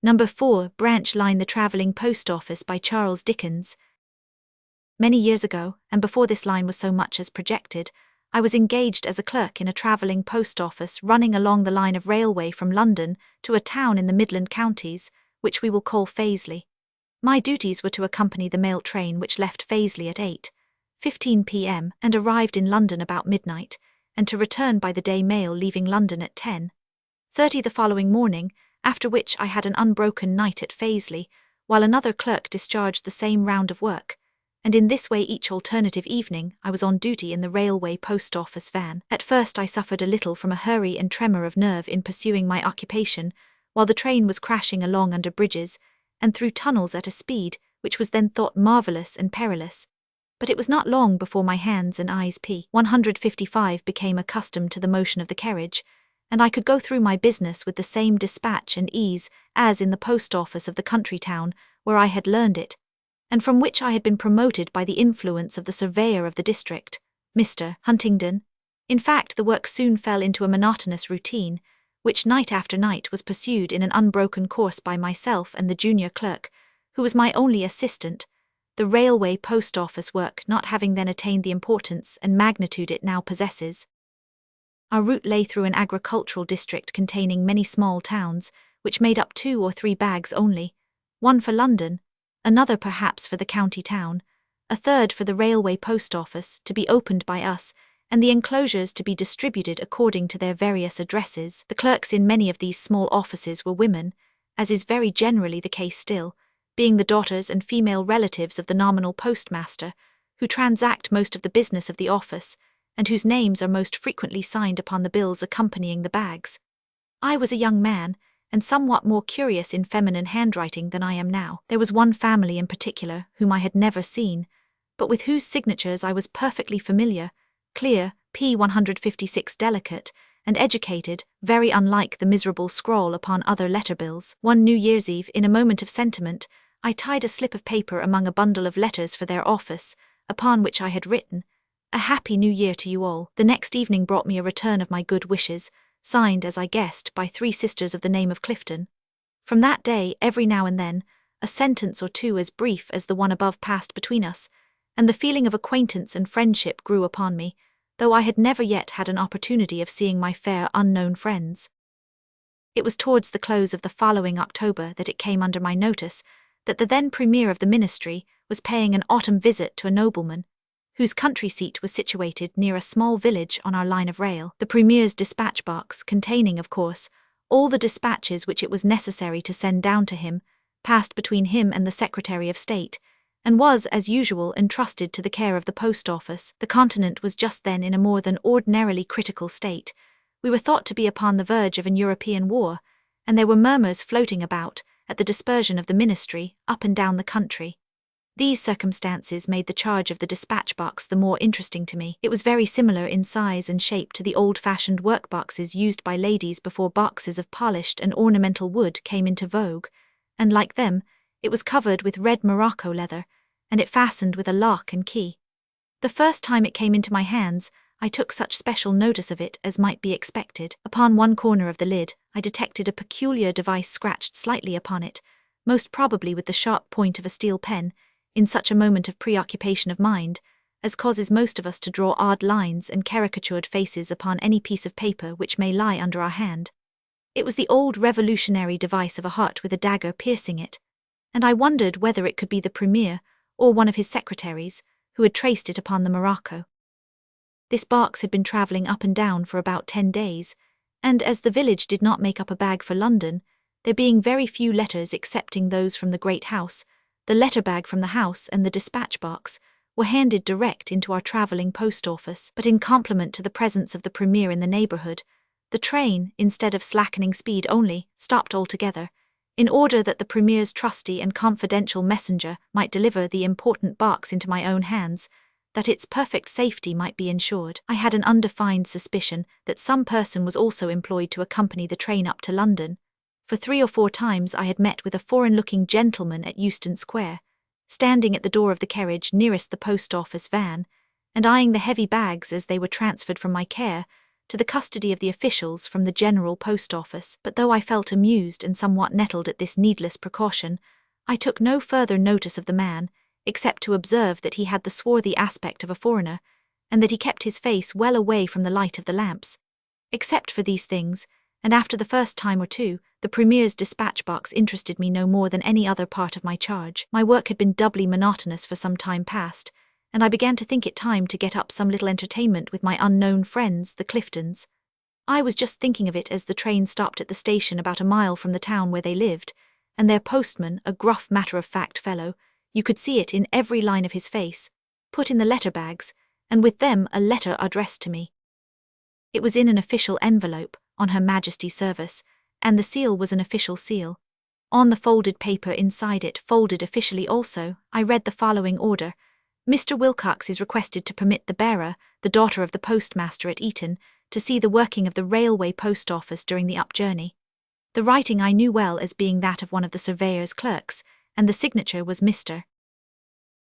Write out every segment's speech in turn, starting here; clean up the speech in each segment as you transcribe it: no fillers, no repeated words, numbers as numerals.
Number 4, Branch Line The Travelling Post Office by Charles Dickens. Many years ago, and before this line was so much as projected, I was engaged as a clerk in a travelling post office running along the line of railway from London to a town in the Midland counties, which we will call Faisley. My duties were to accompany the mail train which left Faisley at 8:15 p.m. and arrived in London about midnight, and to return by the day mail leaving London at 10:30 the following morning, after which I had an unbroken night at Faisley, while another clerk discharged the same round of work, and in this way each alternative evening I was on duty in the railway post office van. At first I suffered a little from a hurry and tremor of nerve in pursuing my occupation, while the train was crashing along under bridges, and through tunnels at a speed which was then thought marvellous and perilous. But it was not long before my hands and eyes P155 became accustomed to the motion of the carriage, and I could go through my business with the same dispatch and ease as in the post office of the country town where I had learned it, and from which I had been promoted by the influence of the surveyor of the district, Mr. Huntingdon. In fact, the work soon fell into a monotonous routine, which night after night was pursued in an unbroken course by myself and the junior clerk, who was my only assistant, the railway post office work not having then attained the importance and magnitude it now possesses. Our route lay through an agricultural district containing many small towns, which made up 2 or 3 bags only, one for London, another perhaps for the county town, a third for the railway post office, to be opened by us, and the enclosures to be distributed according to their various addresses. The clerks in many of these small offices were women, as is very generally the case still, being the daughters and female relatives of the nominal postmaster, who transact most of the business of the office, and whose names are most frequently signed upon the bills accompanying the bags. I was a young man, and somewhat more curious in feminine handwriting than I am now. There was one family in particular whom I had never seen, but with whose signatures I was perfectly familiar, clear, P156 delicate, and educated, very unlike the miserable scrawl upon other letter bills. One New Year's Eve, in a moment of sentiment, I tied a slip of paper among a bundle of letters for their office, upon which I had written, "A Happy New Year to you all." The next evening brought me a return of my good wishes, signed, as I guessed, by 3 sisters of the name of Clifton. From that day, every now and then, a sentence or two as brief as the one above passed between us, and the feeling of acquaintance and friendship grew upon me, though I had never yet had an opportunity of seeing my fair unknown friends. It was towards the close of the following October that it came under my notice that the then Premier of the Ministry was paying an autumn visit to a nobleman, whose country seat was situated near a small village on our line of rail. The Premier's dispatch box, containing, of course, all the dispatches which it was necessary to send down to him, passed between him and the Secretary of State, and was, as usual, entrusted to the care of the post office. The continent was just then in a more than ordinarily critical state. We were thought to be upon the verge of an European war, and there were murmurs floating about, at the dispersion of the ministry, up and down the country. These circumstances made the charge of the dispatch box the more interesting to me. It was very similar in size and shape to the old-fashioned work-boxes used by ladies before boxes of polished and ornamental wood came into vogue, and like them, it was covered with red morocco leather, and it fastened with a lock and key. The first time it came into my hands, I took such special notice of it as might be expected. Upon one corner of the lid, I detected a peculiar device scratched slightly upon it, most probably with the sharp point of a steel pen, in such a moment of preoccupation of mind, as causes most of us to draw odd lines and caricatured faces upon any piece of paper which may lie under our hand. It was the old revolutionary device of a heart with a dagger piercing it, and I wondered whether it could be the Premier, or one of his secretaries, who had traced it upon the morocco. This box had been travelling up and down for about 10 days, and as the village did not make up a bag for London, there being very few letters excepting those from the great house, the letter bag from the house and the dispatch box were handed direct into our travelling post office. But in compliment to the presence of the Premier in the neighbourhood, the train, instead of slackening speed only, stopped altogether, in order that the Premier's trusty and confidential messenger might deliver the important box into my own hands, that its perfect safety might be ensured. I had an undefined suspicion that some person was also employed to accompany the train up to London, for 3 or 4 times I had met with a foreign-looking gentleman at Euston Square, standing at the door of the carriage nearest the post office van, and eyeing the heavy bags as they were transferred from my care, to the custody of the officials from the General Post Office, but though I felt amused and somewhat nettled at this needless precaution, I took no further notice of the man, except to observe that he had the swarthy aspect of a foreigner, and that he kept his face well away from the light of the lamps. Except for these things, and after the first time or two, the Premier's dispatch box interested me no more than any other part of my charge. My work had been doubly monotonous for some time past, and I began to think it time to get up some little entertainment with my unknown friends, the Cliftons. I was just thinking of it as the train stopped at the station about a mile from the town where they lived, and their postman, a gruff matter-of-fact fellow, you could see it in every line of his face, put in the letter bags, and with them a letter addressed to me. It was in an official envelope, on Her Majesty's service, and the seal was an official seal. On the folded paper inside it, folded officially also, I read the following order: Mr. Wilcox is requested to permit the bearer, the daughter of the postmaster at Eton, to see the working of the railway post office during the up journey. The writing I knew well as being that of one of the surveyor's clerks, and the signature was Mr.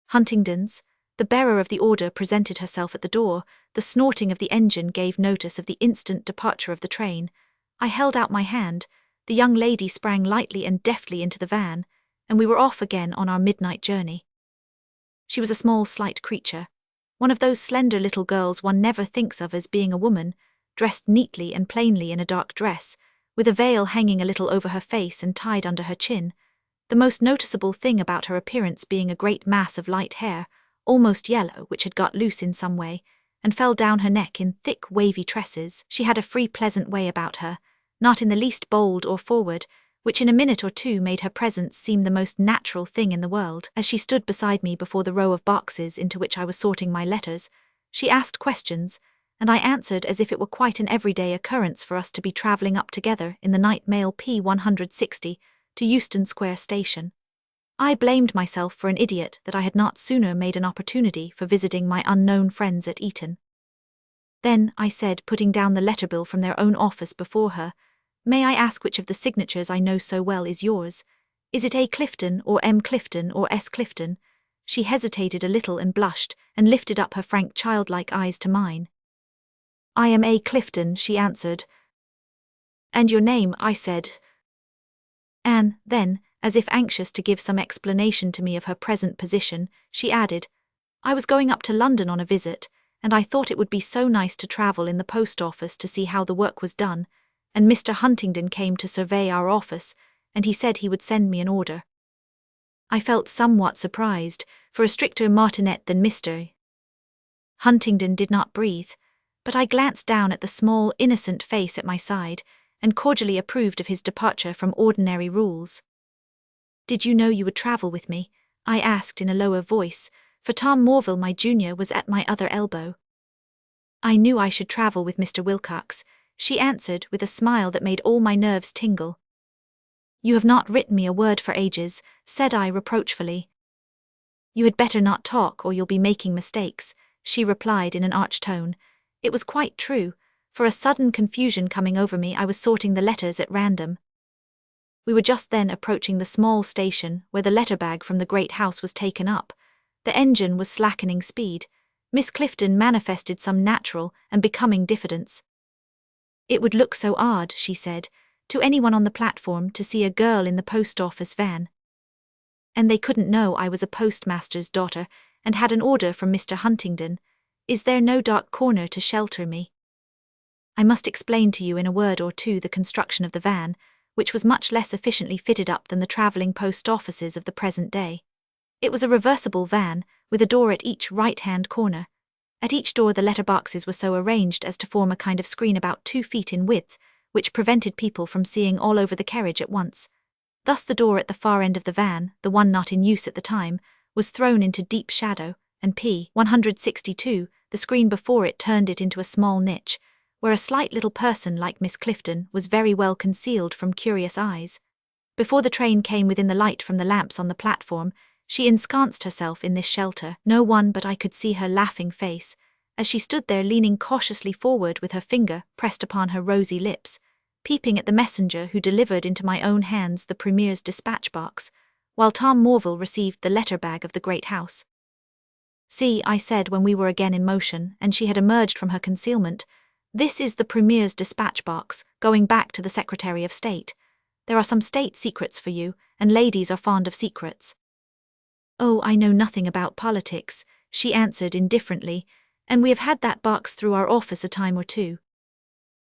Huntingdon's. The bearer of the order presented herself at the door. The snorting of the engine gave notice of the instant departure of the train. I held out my hand. The young lady sprang lightly and deftly into the van, and we were off again on our midnight journey. She was a small, slight creature, one of those slender little girls one never thinks of as being a woman, dressed neatly and plainly in a dark dress, with a veil hanging a little over her face and tied under her chin, the most noticeable thing about her appearance being a great mass of light hair, almost yellow, which had got loose in some way, and fell down her neck in thick, wavy tresses. She had a free, pleasant way about her, not in the least bold or forward, which in a minute or two made her presence seem the most natural thing in the world. As she stood beside me before the row of boxes into which I was sorting my letters, she asked questions, and I answered as if it were quite an everyday occurrence for us to be travelling up together in the night mail P160 to Euston Square Station. I blamed myself for an idiot that I had not sooner made an opportunity for visiting my unknown friends at Eton. Then, I said, putting down the letter bill from their own office before her, "May I ask which of the signatures I know so well is yours? Is it A. Clifton, or M. Clifton, or S. Clifton?" She hesitated a little and blushed, and lifted up her frank childlike eyes to mine. "I am A. Clifton," she answered. "And your name?" I said. "Anne." Then, as if anxious to give some explanation to me of her present position, she added, "I was going up to London on a visit, and I thought it would be so nice to travel in the post office to see how the work was done, and Mr. Huntingdon came to survey our office, and he said he would send me an order." I felt somewhat surprised, for a stricter martinet than Mr. Huntingdon did not breathe, but I glanced down at the small, innocent face at my side, and cordially approved of his departure from ordinary rules. "Did you know you would travel with me?" I asked in a lower voice, for Tom Morville, my junior, was at my other elbow. "I knew I should travel with Mr. Wilcox," she answered with a smile that made all my nerves tingle. "You have not written me a word for ages," said I reproachfully. "You had better not talk or you'll be making mistakes," she replied in an arch tone. It was quite true, for a sudden confusion coming over me, I was sorting the letters at random. We were just then approaching the small station where the letter bag from the great house was taken up. The engine was slackening speed. Miss Clifton manifested some natural and becoming diffidence. "It would look so odd," she said, "to anyone on the platform to see a girl in the post office van. And they couldn't know I was a postmaster's daughter and had an order from Mr. Huntingdon. Is there no dark corner to shelter me?" I must explain to you in a word or two the construction of the van, which was much less efficiently fitted up than the travelling post offices of the present day. It was a reversible van, with a door at each right-hand corner. At each door the letter boxes were so arranged as to form a kind of screen about 2 feet in width, which prevented people from seeing all over the carriage at once. Thus the door at the far end of the van, the one not in use at the time, was thrown into deep shadow, and P162, the screen before it, turned it into a small niche, where a slight little person like Miss Clifton was very well concealed from curious eyes. Before the train came within the light from the lamps on the platform, she ensconced herself in this shelter. No one but I could see her laughing face, as she stood there leaning cautiously forward with her finger pressed upon her rosy lips, peeping at the messenger who delivered into my own hands the Premier's dispatch box, while Tom Morville received the letter bag of the great house. "See," I said when we were again in motion and she had emerged from her concealment, "This is the Premier's dispatch box, going back to the Secretary of State. There are some state secrets for you, and ladies are fond of secrets." "Oh, I know nothing about politics," she answered indifferently, "and we have had that box through our office a time or two."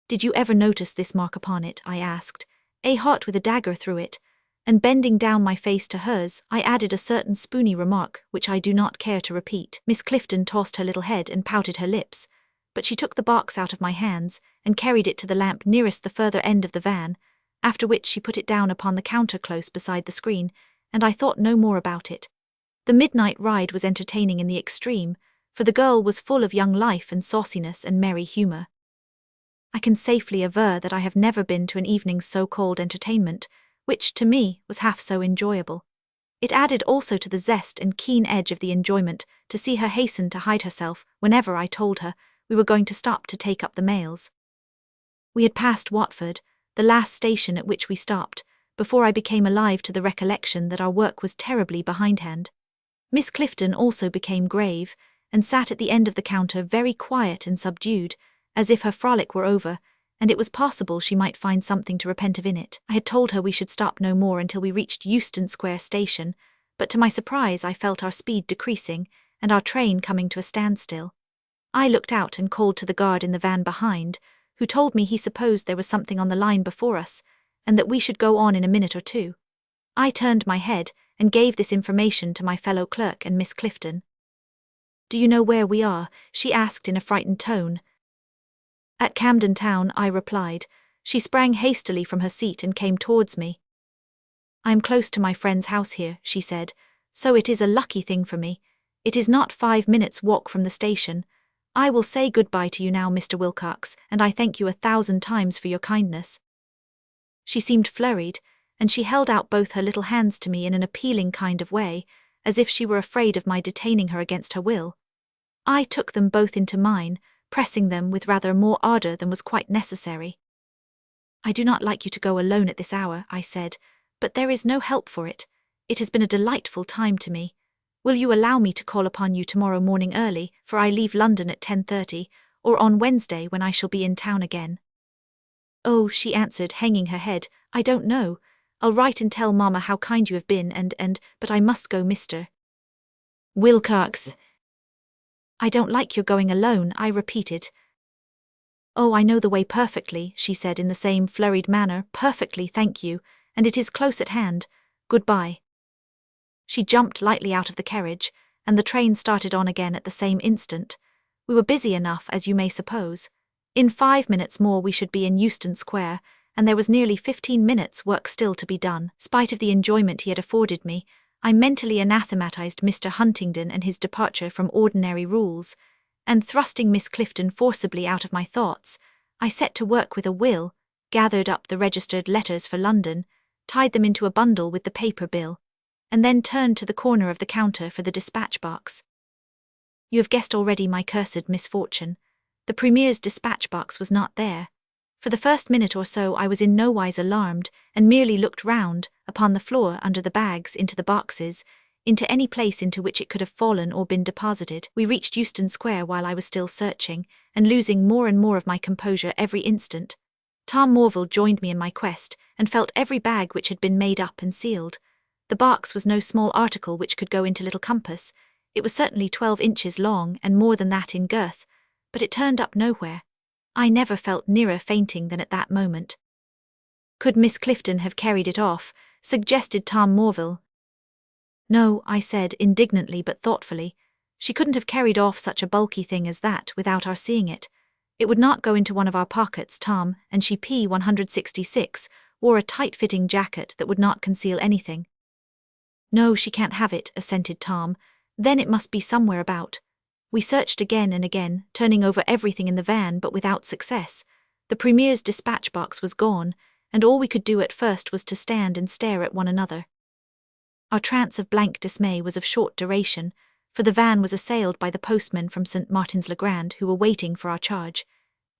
"Did you ever notice this mark upon it?" I asked, "a heart with a dagger through it," and bending down my face to hers, I added a certain spoony remark which I do not care to repeat. Miss Clifton tossed her little head and pouted her lips, but she took the box out of my hands and carried it to the lamp nearest the further end of the van, after which she put it down upon the counter close beside the screen, and I thought no more about it. The midnight ride was entertaining in the extreme, for the girl was full of young life and sauciness and merry humour. I can safely aver that I have never been to an evening's so-called entertainment, which, to me, was half so enjoyable. It added also to the zest and keen edge of the enjoyment to see her hasten to hide herself whenever I told her we were going to stop to take up the mails. We had passed Watford, the last station at which we stopped, before I became alive to the recollection that our work was terribly behindhand. Miss Clifton also became grave, and sat at the end of the counter very quiet and subdued, as if her frolic were over, and it was possible she might find something to repent of in it. I had told her we should stop no more until we reached Euston Square station, but to my surprise I felt our speed decreasing, and our train coming to a standstill. I looked out and called to the guard in the van behind, who told me he supposed there was something on the line before us, and that we should go on in a minute or two. I turned my head and gave this information to my fellow clerk and Miss Clifton. "Do you know where we are?" she asked in a frightened tone. "At Camden Town," I replied. She sprang hastily from her seat and came towards me. "I am close to my friend's house here," she said, "so it is a lucky thing for me. It is not 5 minutes' walk from the station. I will say good-bye to you now, Mr. Wilcox, and I thank you 1,000 times for your kindness." She seemed flurried, and she held out both her little hands to me in an appealing kind of way, as if she were afraid of my detaining her against her will. I took them both into mine, pressing them with rather more ardour than was quite necessary. "I do not like you to go alone at this hour," I said, "but there is no help for it. It has been a delightful time to me. Will you allow me to call upon you tomorrow morning early, for I leave London at 10:30, or on Wednesday when I shall be in town again?" "Oh," she answered, hanging her head, "I don't know. I'll write and tell Mamma how kind you have been but I must go, Mr. Wilcox." "I don't like your going alone," I repeated. "Oh, I know the way perfectly," she said in the same flurried manner, "perfectly, thank you, and it is close at hand. Goodbye." She jumped lightly out of the carriage, and the train started on again at the same instant. We were busy enough, as you may suppose. In 5 minutes more we should be in Euston Square, and there was nearly 15 minutes' work still to be done. Spite of the enjoyment he had afforded me, I mentally anathematized Mr. Huntingdon and his departure from ordinary rules, and thrusting Miss Clifton forcibly out of my thoughts, I set to work with a will, gathered up the registered letters for London, tied them into a bundle with the paper bill, and then turned to the corner of the counter for the dispatch box. You have guessed already my cursed misfortune. The Premier's dispatch box was not there. For the first minute or so I was in no wise alarmed, and merely looked round, upon the floor, under the bags, into the boxes, into any place into which it could have fallen or been deposited. We reached Euston Square while I was still searching, and losing more and more of my composure every instant. Tom Morville joined me in my quest, and felt every bag which had been made up and sealed. The box was no small article which could go into little compass. It was certainly 12 inches long, and more than that in girth, but it turned up nowhere. I never felt nearer fainting than at that moment. "Could Miss Clifton have carried it off?" suggested Tom Morville. "No," I said, indignantly but thoughtfully. "She couldn't have carried off such a bulky thing as that without our seeing it. It would not go into one of our pockets, Tom, and she P-166 wore a tight-fitting jacket that would not conceal anything." "No, she can't have it," assented Tom. "Then it must be somewhere about." We searched again and again, turning over everything in the van, but without success. The Premier's dispatch box was gone, and all we could do at first was to stand and stare at one another. Our trance of blank dismay was of short duration, for the van was assailed by the postmen from St. Martin's-le-Grand who were waiting for our charge.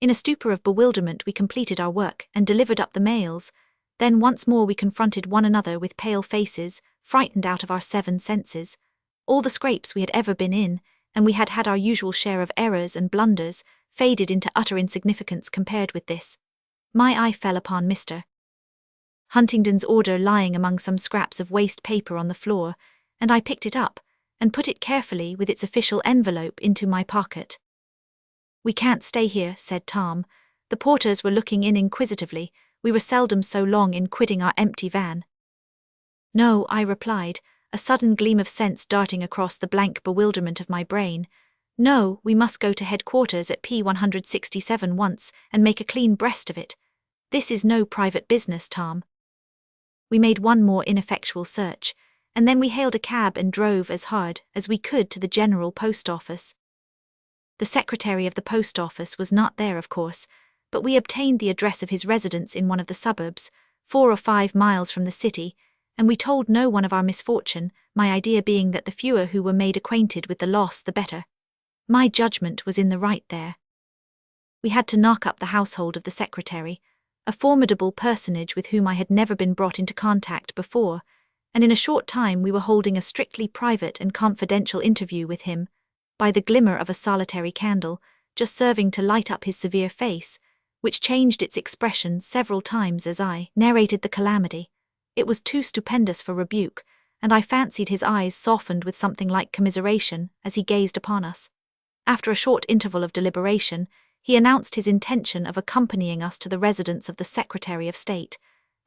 In a stupor of bewilderment we completed our work and delivered up the mails. Then once more we confronted one another with pale faces, frightened out of our 7 senses. All the scrapes we had ever been in, and we had had our usual share of errors and blunders, faded into utter insignificance compared with this. My eye fell upon Mr. Huntingdon's order lying among some scraps of waste paper on the floor, and I picked it up and put it carefully with its official envelope into my pocket. "We can't stay here," said Tom. The porters were looking in inquisitively. We were seldom so long in quitting our empty van. "No," I replied, a sudden gleam of sense darting across the blank bewilderment of my brain. "No, we must go to headquarters at P167 once and make a clean breast of it. This is no private business, Tom." We made one more ineffectual search, and then we hailed a cab and drove as hard as we could to the General Post Office. The secretary of the post office was not there, of course, but we obtained the address of his residence in one of the suburbs, 4 or 5 miles from the city, and we told no one of our misfortune, my idea being that the fewer who were made acquainted with the loss the better. My judgment was in the right there. We had to knock up the household of the secretary, a formidable personage with whom I had never been brought into contact before, and in a short time we were holding a strictly private and confidential interview with him, by the glimmer of a solitary candle, just serving to light up his severe face, which changed its expression several times as I narrated the calamity. It was too stupendous for rebuke, and I fancied his eyes softened with something like commiseration as he gazed upon us. After a short interval of deliberation, he announced his intention of accompanying us to the residence of the Secretary of State,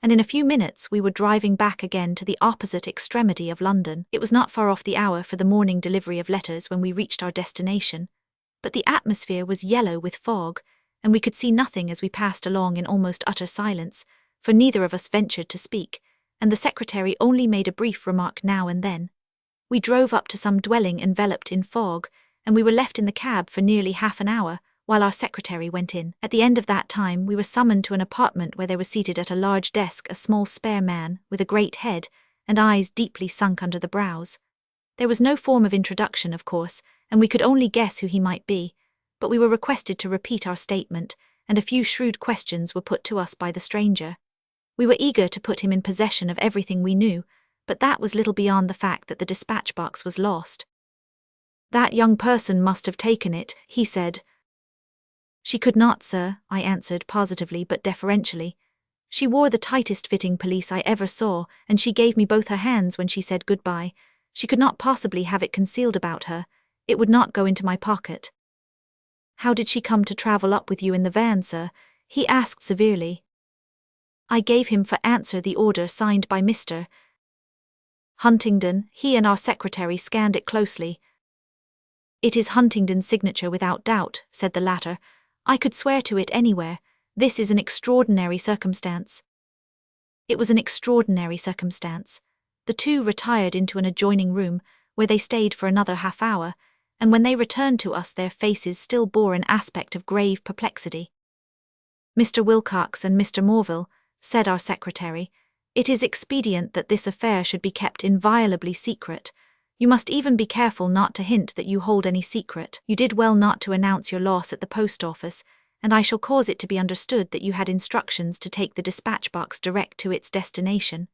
and in a few minutes we were driving back again to the opposite extremity of London. It was not far off the hour for the morning delivery of letters when we reached our destination, but the atmosphere was yellow with fog, and we could see nothing as we passed along in almost utter silence, for neither of us ventured to speak, and the secretary only made a brief remark now and then. We drove up to some dwelling enveloped in fog, and we were left in the cab for nearly half an hour, while our secretary went in. At the end of that time we were summoned to an apartment where there was seated at a large desk a small spare man with a great head and eyes deeply sunk under the brows. There was no form of introduction, of course, and we could only guess who he might be, but we were requested to repeat our statement, and a few shrewd questions were put to us by the stranger. We were eager to put him in possession of everything we knew, but that was little beyond the fact that the dispatch box was lost. "That young person must have taken it," he said. "She could not, sir," I answered positively but deferentially. "She wore the tightest-fitting pelisse I ever saw, and she gave me both her hands when she said goodbye. She could not possibly have it concealed about her. It would not go into my pocket." "How did she come to travel up with you in the van, sir?" he asked severely. I gave him for answer the order signed by Mr. Huntingdon. He and our secretary scanned it closely. "It is Huntingdon's signature without doubt," said the latter. "I could swear to it anywhere. This is an extraordinary circumstance." It was an extraordinary circumstance. The two retired into an adjoining room, where they stayed for another half-hour, and when they returned to us their faces still bore an aspect of grave perplexity. "Mr. Wilcox and Mr. Morville," said our secretary, "it is expedient that this affair should be kept inviolably secret. You must even be careful not to hint that you hold any secret. You did well not to announce your loss at the post office, and I shall cause it to be understood that you had instructions to take the dispatch box direct to its destination.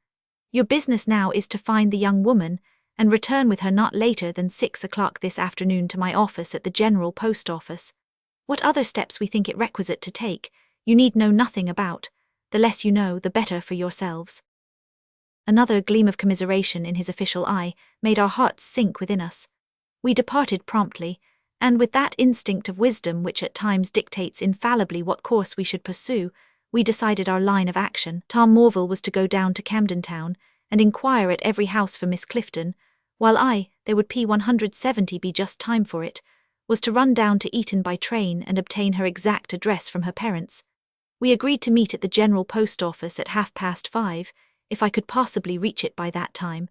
Your business now is to find the young woman, and return with her not later than 6 o'clock this afternoon to my office at the General Post Office. What other steps we think it requisite to take, you need know nothing about. The less you know, the better for yourselves." Another gleam of commiseration in his official eye made our hearts sink within us. We departed promptly, and with that instinct of wisdom which at times dictates infallibly what course we should pursue, we decided our line of action. Tom Morville was to go down to Camden Town and inquire at every house for Miss Clifton, while I, there would P170 be just time for it, was to run down to Eton by train and obtain her exact address from her parents. We agreed to meet at the General Post Office at 5:30, if I could possibly reach it by that time,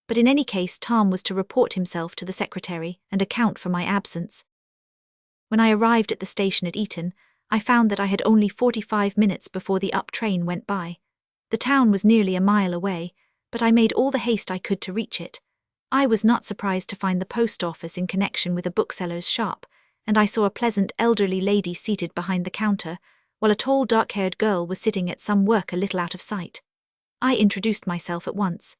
but in any case Tom was to report himself to the secretary and account for my absence. When I arrived at the station at Eton, I found that I had only 45 minutes before the up train went by. The town was nearly a mile away, but I made all the haste I could to reach it. I was not surprised to find the post office in connection with a bookseller's shop, and I saw a pleasant elderly lady seated behind the counter, while a tall dark-haired girl was sitting at some work a little out of sight. I introduced myself at once.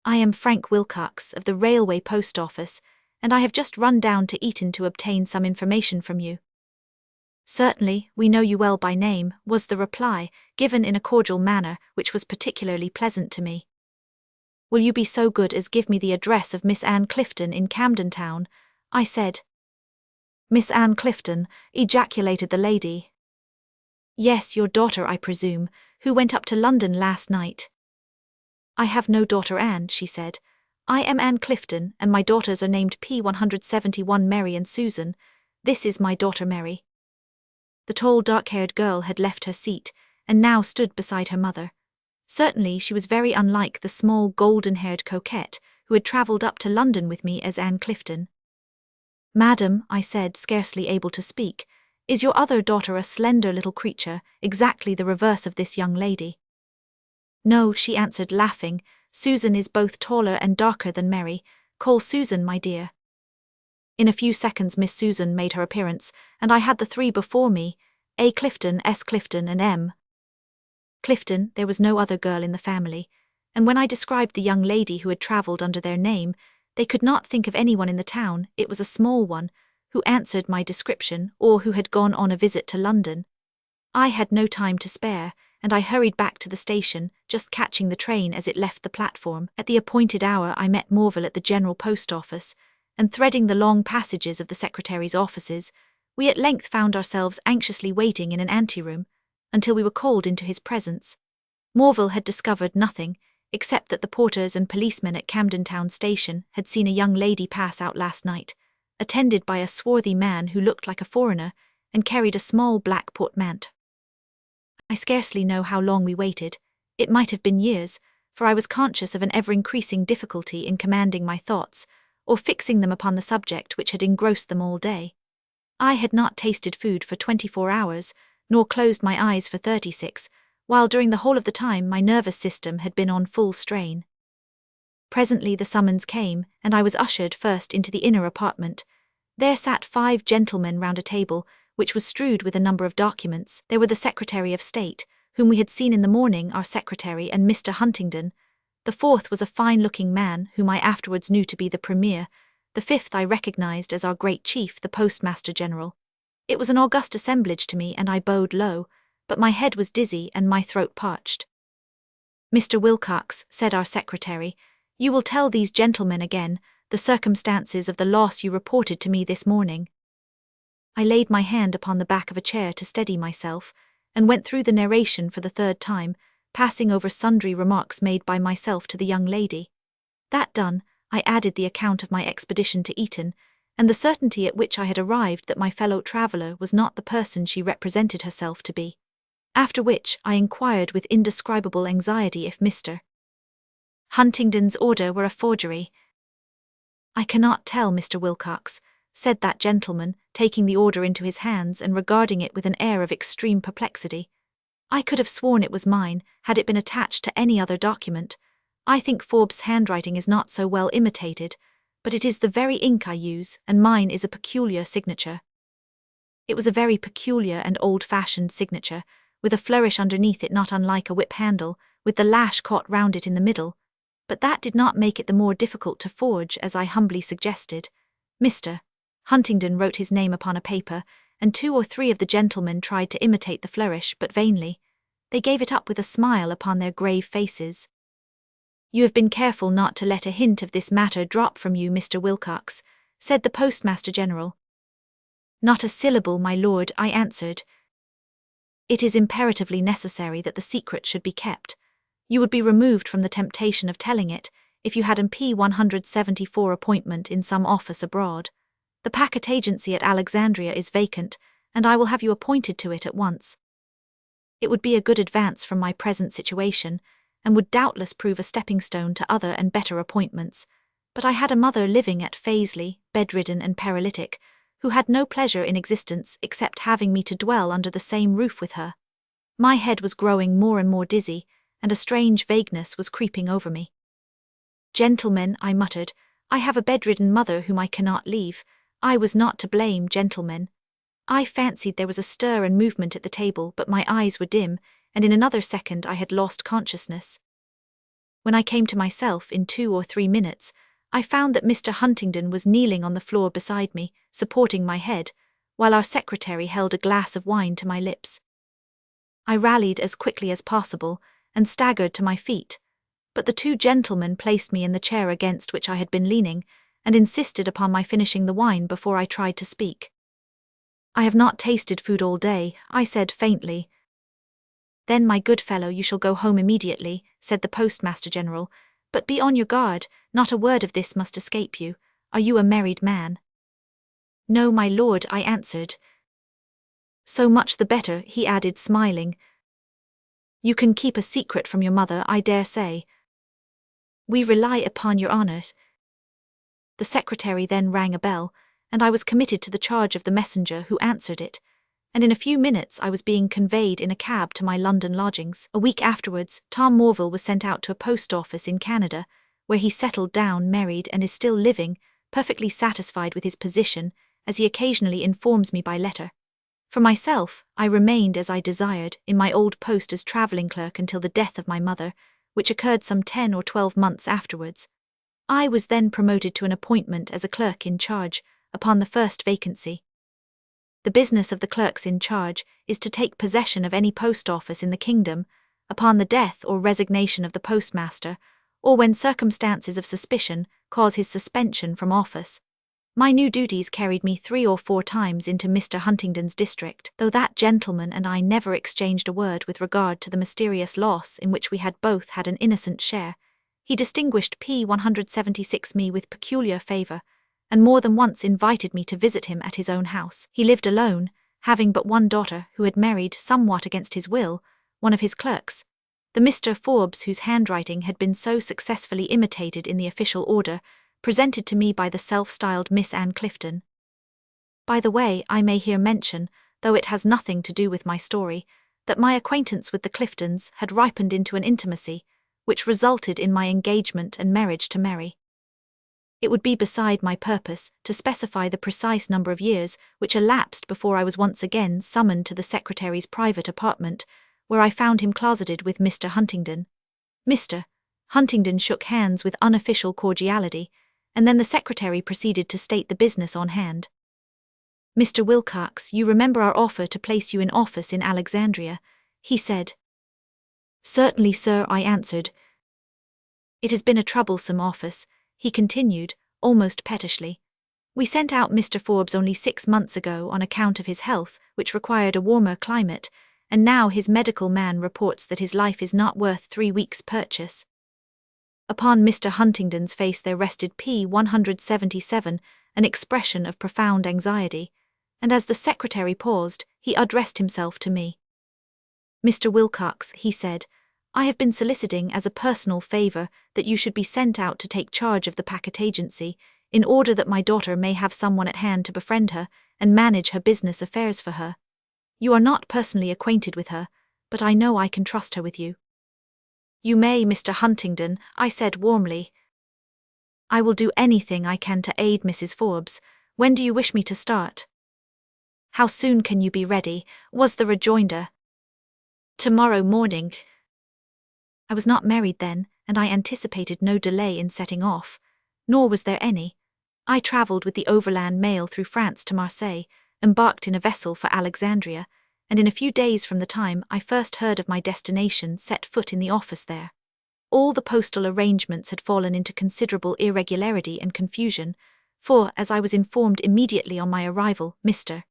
"I am Frank Wilcox of the Railway Post Office, and I have just run down to Eton to obtain some information from you." "Certainly, we know you well by name," was the reply, given in a cordial manner which was particularly pleasant to me. "Will you be so good as give me the address of Miss Anne Clifton in Camden Town?" I said. "Miss Anne Clifton," ejaculated the lady. "Yes, your daughter, I presume, who went up to London last night." "I have no daughter Anne," she said. "I am Anne Clifton, and my daughters are named P171 Mary and Susan. This is my daughter Mary." The tall dark-haired girl had left her seat, and now stood beside her mother. Certainly she was very unlike the small golden-haired coquette who had travelled up to London with me as Anne Clifton. "Madam," I said, scarcely able to speak, "is your other daughter a slender little creature, exactly the reverse of this young lady?" "No," she answered, laughing. "Susan is both taller and darker than Mary. Call Susan, my dear." In a few seconds Miss Susan made her appearance, and I had the three before me, A. Clifton, S. Clifton, and M. Clifton. There was no other girl in the family, and when I described the young lady who had travelled under their name, they could not think of anyone in the town, it was a small one, who answered my description or who had gone on a visit to London. I had no time to spare, and I hurried back to the station, just catching the train as it left the platform. At the appointed hour I met Morville at the General Post Office, and threading the long passages of the secretary's offices, we at length found ourselves anxiously waiting in an anteroom, until we were called into his presence. Morville had discovered nothing, except that the porters and policemen at Camden Town Station had seen a young lady pass out last night, attended by a swarthy man who looked like a foreigner, and carried a small black portmanteau. I scarcely know how long we waited. It might have been years, for I was conscious of an ever-increasing difficulty in commanding my thoughts, or fixing them upon the subject which had engrossed them all day. I had not tasted food for 24 hours, nor closed my eyes for 36, while during the whole of the time my nervous system had been on full strain. Presently the summons came, and I was ushered first into the inner apartment. There sat 5 gentlemen round a table, which was strewed with a number of documents. There were the Secretary of State, whom we had seen in the morning, our secretary, and Mr. Huntingdon. The 4th was a fine-looking man, whom I afterwards knew to be the Premier. The 5th I recognized as our great chief, the Postmaster General. It was an august assemblage to me, and I bowed low, but my head was dizzy and my throat parched. "Mr. Wilcox," said our secretary, "you will tell these gentlemen again the circumstances of the loss you reported to me this morning." I laid my hand upon the back of a chair to steady myself, and went through the narration for the 3rd time, passing over sundry remarks made by myself to the young lady. That done, I added the account of my expedition to Eton, and the certainty at which I had arrived that my fellow traveller was not the person she represented herself to be. After which I inquired with indescribable anxiety if Mr. Huntingdon's order were a forgery. "I cannot tell, Mr. Wilcox," said that gentleman, taking the order into his hands and regarding it with an air of extreme perplexity. "I could have sworn it was mine, had it been attached to any other document. I think Forbes' handwriting is not so well imitated, but it is the very ink I use, and mine is a peculiar signature." It was a very peculiar and old-fashioned signature, with a flourish underneath it not unlike a whip handle, with the lash caught round it in the middle, but that did not make it the more difficult to forge, as I humbly suggested. Mr. Huntingdon wrote his name upon a paper, and 2 or 3 of the gentlemen tried to imitate the flourish, but vainly. They gave it up with a smile upon their grave faces. "You have been careful not to let a hint of this matter drop from you, Mr. Wilcox," said the Postmaster General. "Not a syllable, my lord," I answered. "It is imperatively necessary that the secret should be kept. You would be removed from the temptation of telling it, if you had an P174 appointment in some office abroad. The packet agency at Alexandria is vacant, and I will have you appointed to it at once. It would be a good advance from my present situation, and would doubtless prove a stepping-stone to other and better appointments, but I had a mother living at Faisley, bedridden and paralytic, who had no pleasure in existence except having me to dwell under the same roof with her. My head was growing more and more dizzy, and a strange vagueness was creeping over me. "Gentlemen," I muttered, "I have a bedridden mother whom I cannot leave. I was not to blame, gentlemen." I fancied there was a stir and movement at the table, but my eyes were dim, and in another second I had lost consciousness. When I came to myself in 2 or 3 minutes, I found that Mr. Huntingdon was kneeling on the floor beside me, supporting my head, while our secretary held a glass of wine to my lips. I rallied as quickly as possible and staggered to my feet, but the two gentlemen placed me in the chair against which I had been leaning and insisted upon my finishing the wine before I tried to speak. "I have not tasted food all day," I said faintly. "Then, my good fellow, you shall go home immediately," said the Postmaster General, "but be on your guard, not a word of this must escape you. Are you a married man?" "No, my lord," I answered. "So much the better," he added, smiling. "You can keep a secret from your mother, I dare say." "We rely upon your honours." The secretary then rang a bell, and I was committed to the charge of the messenger who answered it, and in a few minutes I was being conveyed in a cab to my London lodgings. A week afterwards, Tom Morville was sent out to a post office in Canada, where he settled down, married, and is still living, perfectly satisfied with his position, as he occasionally informs me by letter. For myself, I remained, as I desired, in my old post as travelling clerk until the death of my mother, which occurred some 10 or 12 months afterwards. I was then promoted to an appointment as a clerk in charge, upon the first vacancy. The business of the clerks in charge is to take possession of any post office in the kingdom, upon the death or resignation of the postmaster, or when circumstances of suspicion cause his suspension from office. My new duties carried me 3 or 4 times into Mr. Huntingdon's district, though that gentleman and I never exchanged a word with regard to the mysterious loss in which we had both had an innocent share. He distinguished P. 176 me with peculiar favour, and more than once invited me to visit him at his own house. He lived alone, having but one daughter who had married, somewhat against his will, one of his clerks, the Mr. Forbes whose handwriting had been so successfully imitated in the official order, presented to me by the self-styled Miss Anne Clifton. By the way, I may here mention, though it has nothing to do with my story, that my acquaintance with the Cliftons had ripened into an intimacy, which resulted in my engagement and marriage to Mary. It would be beside my purpose to specify the precise number of years which elapsed before I was once again summoned to the secretary's private apartment, where I found him closeted with Mr. Huntingdon. Mr. Huntingdon shook hands with unofficial cordiality, and then the secretary proceeded to state the business on hand. "Mr. Wilcox, you remember our offer to place you in office in Alexandria," he said. "Certainly, sir," I answered. "It has been a troublesome office," he continued, almost pettishly. "We sent out Mr. Forbes only 6 months ago on account of his health, which required a warmer climate, and now his medical man reports that his life is not worth 3 weeks' purchase." Upon Mr. Huntingdon's face there rested P. 177, an expression of profound anxiety, and as the secretary paused, he addressed himself to me. "Mr. Wilcox," he said, "I have been soliciting as a personal favour that you should be sent out to take charge of the packet agency, in order that my daughter may have someone at hand to befriend her and manage her business affairs for her. You are not personally acquainted with her, but I know I can trust her with you." "You may, Mr. Huntingdon," I said warmly. "I will do anything I can to aid Mrs. Forbes. When do you wish me to start?" "How soon can you be ready?" was the rejoinder. "Tomorrow morning." I was not married then, and I anticipated no delay in setting off, nor was there any. I travelled with the overland mail through France to Marseille, embarked in a vessel for Alexandria, and in a few days from the time I first heard of my destination set foot in the office there. All the postal arrangements had fallen into considerable irregularity and confusion, for, as I was informed immediately on my arrival, Mr.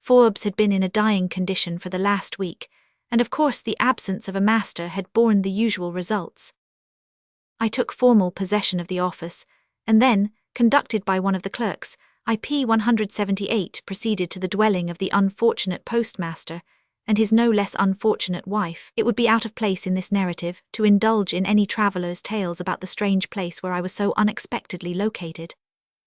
Forbes had been in a dying condition for the last week, and of course the absence of a master had borne the usual results. I took formal possession of the office, and then, conducted by one of the clerks, I P. 178 proceeded to the dwelling of the unfortunate postmaster and his no less unfortunate wife. It would be out of place in this narrative to indulge in any traveller's tales about the strange place where I was so unexpectedly located.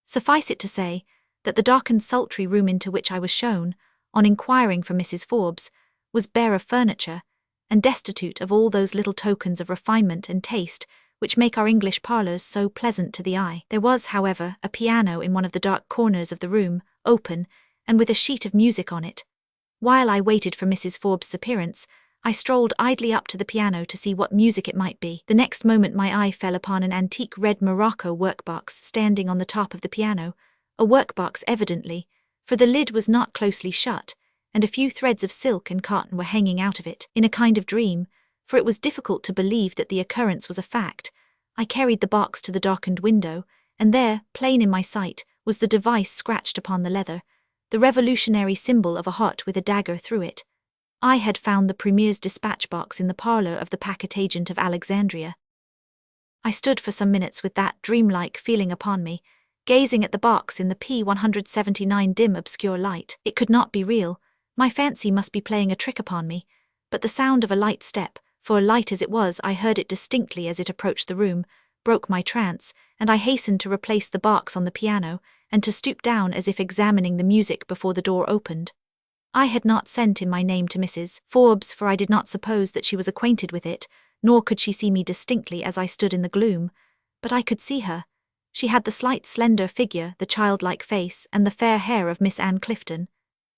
Suffice it to say, that the dark and sultry room into which I was shown, on inquiring for Mrs. Forbes, was bare of furniture, and destitute of all those little tokens of refinement and taste which make our English parlours so pleasant to the eye. There was, however, a piano in one of the dark corners of the room, open, and with a sheet of music on it. While I waited for Mrs. Forbes' appearance, I strolled idly up to the piano to see what music it might be. The next moment my eye fell upon an antique red morocco workbox standing on the top of the piano, a workbox evidently, for the lid was not closely shut, and a few threads of silk and cotton were hanging out of it. In a kind of dream, for it was difficult to believe that the occurrence was a fact, I carried the box to the darkened window, and there, plain in my sight, was the device scratched upon the leather, the revolutionary symbol of a heart with a dagger through it. I had found the Premier's dispatch box in the parlour of the packet agent of Alexandria. I stood for some minutes with that dreamlike feeling upon me, gazing at the box in the P179 dim obscure light. It could not be real, my fancy must be playing a trick upon me, but the sound of a light step, for light as it was I heard it distinctly as it approached the room, broke my trance, and I hastened to replace the box on the piano, and to stoop down as if examining the music before the door opened. I had not sent in my name to Mrs. Forbes, for I did not suppose that she was acquainted with it, nor could she see me distinctly as I stood in the gloom, but I could see her. She had the slight slender figure, the childlike face, and the fair hair of Miss Anne Clifton.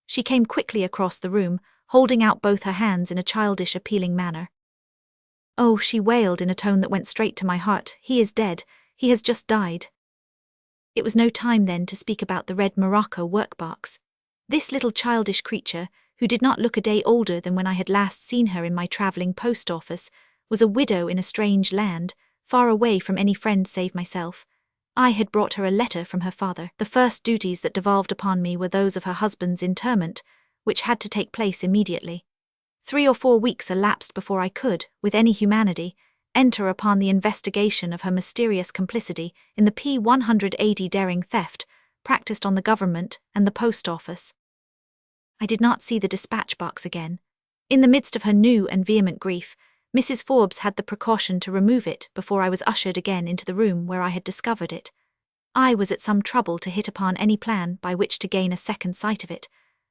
She came quickly across the room, holding out both her hands in a childish appealing manner. "Oh," she wailed in a tone that went straight to my heart, "he is dead, he has just died." It was no time then to speak about the red morocco workbox. This little childish creature, who did not look a day older than when I had last seen her in my travelling post office, was a widow in a strange land, far away from any friend save myself. I had brought her a letter from her father. The first duties that devolved upon me were those of her husband's interment, which had to take place immediately. 3 or 4 weeks elapsed before I could, with any humanity, enter upon the investigation of her mysterious complicity in the P180 daring theft, practiced on the government and the post office. I did not see the dispatch box again. In the midst of her new and vehement grief, Mrs. Forbes had the precaution to remove it before I was ushered again into the room where I had discovered it. I was at some trouble to hit upon any plan by which to gain a second sight of it,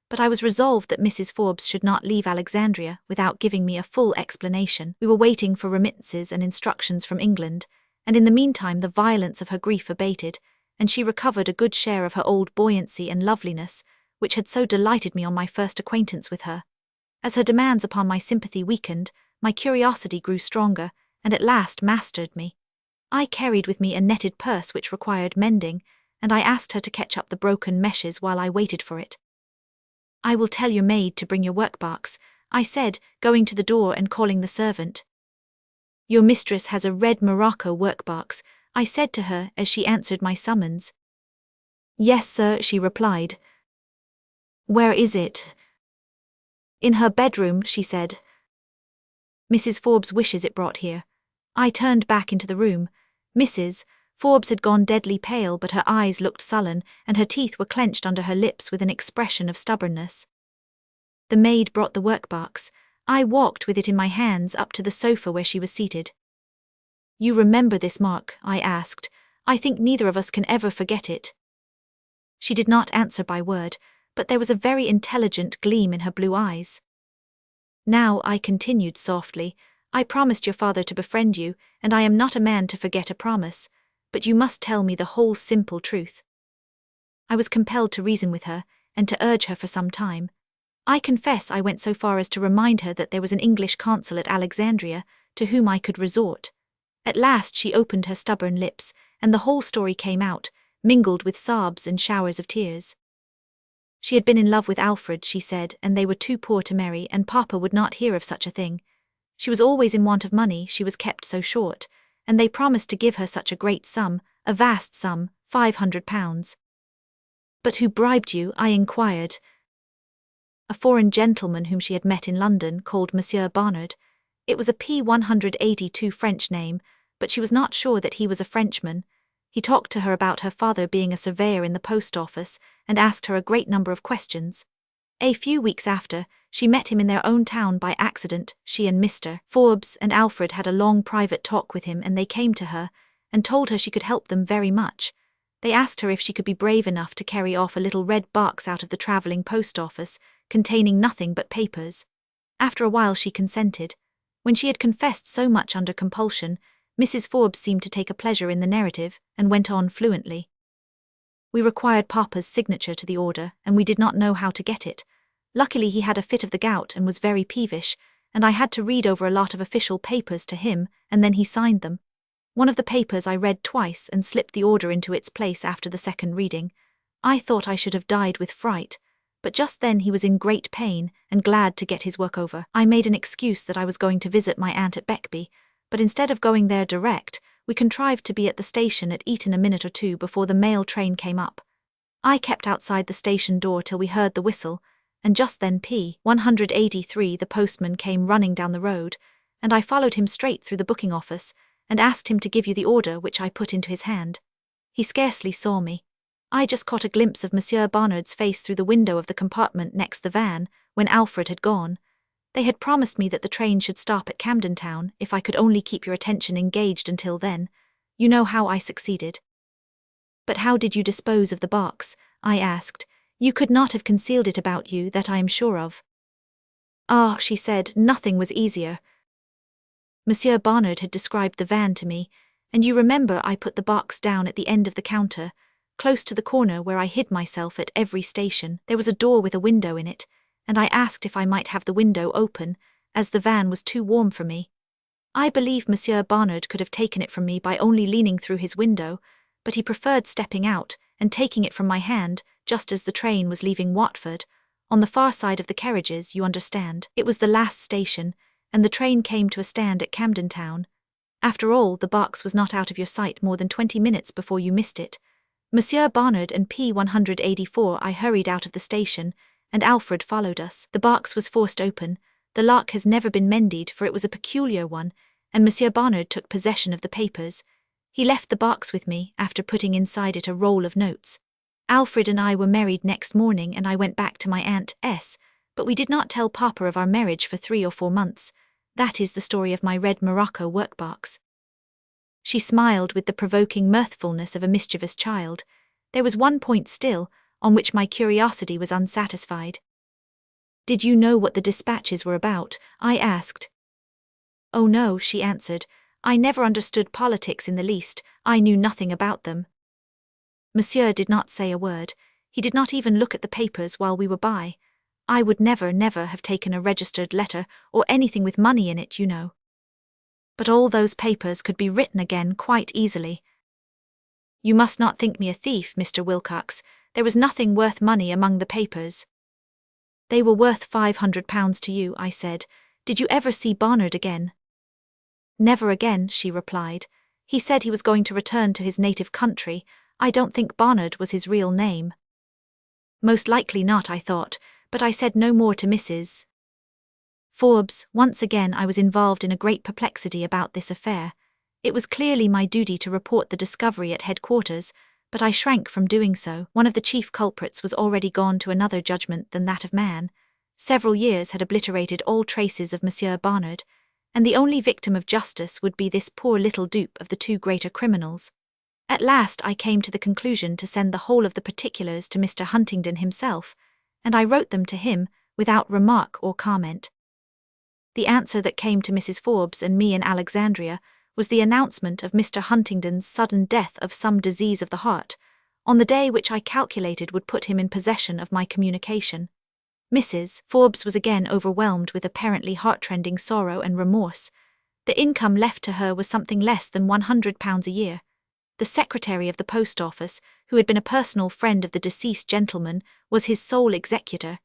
but I was resolved that Mrs. Forbes should not leave Alexandria without giving me a full explanation. We were waiting for remittances and instructions from England, and in the meantime the violence of her grief abated, and she recovered a good share of her old buoyancy and loveliness, which had so delighted me on my first acquaintance with her. As her demands upon my sympathy weakened, my curiosity grew stronger, and at last mastered me. I carried with me a netted purse which required mending, and I asked her to catch up the broken meshes while I waited for it. "I will tell your maid to bring your workbox," I said, going to the door and calling the servant. "Your mistress has a red morocco workbox," I said to her as she answered my summons. "Yes, sir," she replied. "Where is it?" "In her bedroom," she said. "Mrs. Forbes wishes it brought here." I turned back into the room. Mrs. Forbes had gone deadly pale, but her eyes looked sullen, and her teeth were clenched under her lips with an expression of stubbornness. The maid brought the workbox. I walked with it in my hands up to the sofa where she was seated. "You remember this mark?" I asked. "I think neither of us can ever forget it." She did not answer by word, but there was a very intelligent gleam in her blue eyes. "Now," I continued softly, "I promised your father to befriend you, and I am not a man to forget a promise, but you must tell me the whole simple truth." I was compelled to reason with her, and to urge her for some time. I confess I went so far as to remind her that there was an English consul at Alexandria, to whom I could resort. At last she opened her stubborn lips, and the whole story came out, mingled with sobs and showers of tears. She had been in love with Alfred, she said, and they were too poor to marry, and Papa would not hear of such a thing. She was always in want of money, she was kept so short, and they promised to give her such a great sum, a vast sum, £500. "But who bribed you?" I inquired. "A foreign gentleman whom she had met in London, called Monsieur Barnard. It was a P182 French name, but she was not sure that he was a Frenchman. He talked to her about her father being a surveyor in the post office, and asked her a great number of questions. A few weeks after, she met him in their own town by accident. She and Mr. Forbes and Alfred had a long private talk with him, and they came to her, and told her she could help them very much. They asked her if she could be brave enough to carry off a little red box out of the travelling post office, containing nothing but papers. After a while she consented. When she had confessed so much under compulsion, Mrs. Forbes seemed to take a pleasure in the narrative, and went on fluently. "We required Papa's signature to the order, and we did not know how to get it. Luckily he had a fit of the gout and was very peevish, and I had to read over a lot of official papers to him, and then he signed them. One of the papers I read twice and slipped the order into its place after the second reading. I thought I should have died with fright, but just then he was in great pain and glad to get his work over. I made an excuse that I was going to visit my aunt at Beckby, but instead of going there direct, we contrived to be at the station at Eton a minute or two before the mail train came up. I kept outside the station door till we heard the whistle, and just then P. 183 the postman came running down the road, and I followed him straight through the booking office and asked him to give you the order, which I put into his hand. He scarcely saw me. I just caught a glimpse of Monsieur Barnard's face through the window of the compartment next the van when Alfred had gone. They had promised me that the train should stop at Camden Town if I could only keep your attention engaged until then. You know how I succeeded. But how did you dispose of the box? I asked. You could not have concealed it about you, that I am sure of. Ah, she said, nothing was easier. Monsieur Barnard had described the van to me, and you remember I put the box down at the end of the counter, close to the corner where I hid myself at every station. There was a door with a window in it, and I asked if I might have the window open, as the van was too warm for me. I believe Monsieur Barnard could have taken it from me by only leaning through his window, but he preferred stepping out and taking it from my hand just as the train was leaving Watford, on the far side of the carriages, you understand. It was the last station, and the train came to a stand at Camden Town. After all, the box was not out of your sight more than 20 minutes before you missed it. Monsieur Barnard and P. 184 I hurried out of the station, and Alfred followed us. The box was forced open. The lock has never been mended, for it was a peculiar one, and Monsieur Barnard took possession of the papers. He left the box with me, after putting inside it a roll of notes. Alfred and I were married next morning, and I went back to my Aunt S., but we did not tell Papa of our marriage for 3 or 4 months. That is the story of my red morocco workbox. She smiled with the provoking mirthfulness of a mischievous child. There was one point still, on which my curiosity was unsatisfied. Did you know what the dispatches were about? I asked. Oh no, she answered. I never understood politics in the least. I knew nothing about them. Monsieur did not say a word. He did not even look at the papers while we were by. I would never have taken a registered letter or anything with money in it, you know. But all those papers could be written again quite easily. You must not think me a thief, Mr. Wilcox. There was nothing worth money among the papers. They were worth £500 to you, I said. Did you ever see Barnard again? Never again, she replied. He said he was going to return to his native country. I don't think Barnard was his real name. Most likely not, I thought, but I said no more to Mrs. Forbes. Once again I was involved in a great perplexity about this affair. It was clearly my duty to report the discovery at headquarters, but I shrank from doing so. One of the chief culprits was already gone to another judgment than that of man. Several years had obliterated all traces of Monsieur Barnard, and the only victim of justice would be this poor little dupe of the 2 greater criminals. At last I came to the conclusion to send the whole of the particulars to Mr. Huntingdon himself, and I wrote them to him without remark or comment. The answer that came to Mrs. Forbes and me in Alexandria was the announcement of Mr. Huntingdon's sudden death of some disease of the heart, on the day which I calculated would put him in possession of my communication. Mrs. Forbes was again overwhelmed with apparently heart-rending sorrow and remorse. The income left to her was something less than £100 a year. The secretary of the post office, who had been a personal friend of the deceased gentleman, was his sole executor,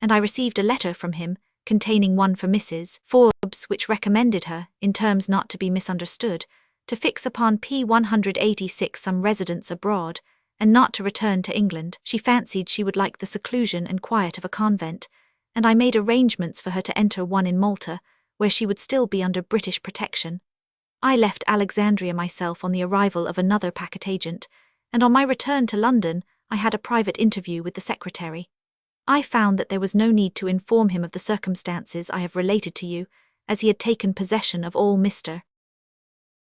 and I received a letter from him, containing one for Mrs. Forbes, which recommended her, in terms not to be misunderstood, to fix upon P. 186 some residence abroad, and not to return to England. She fancied she would like the seclusion and quiet of a convent, and I made arrangements for her to enter one in Malta, where she would still be under British protection. I left Alexandria myself on the arrival of another packet agent, and on my return to London I had a private interview with the secretary. I found that there was no need to inform him of the circumstances I have related to you, as he had taken possession of all Mr.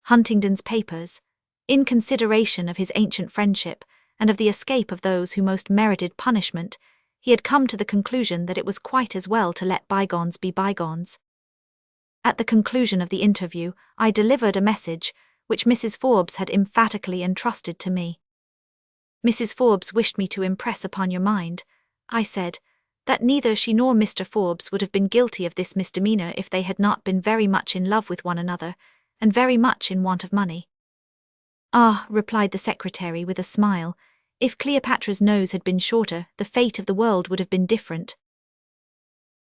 Huntingdon's papers. In consideration of his ancient friendship, and of the escape of those who most merited punishment, he had come to the conclusion that it was quite as well to let bygones be bygones. At the conclusion of the interview, I delivered a message, which Mrs. Forbes had emphatically entrusted to me. Mrs. Forbes wished me to impress upon your mind, I said, that neither she nor Mr. Forbes would have been guilty of this misdemeanor if they had not been very much in love with one another, and very much in want of money. Ah, replied the secretary with a smile, If Cleopatra's nose had been shorter, the fate of the world would have been different.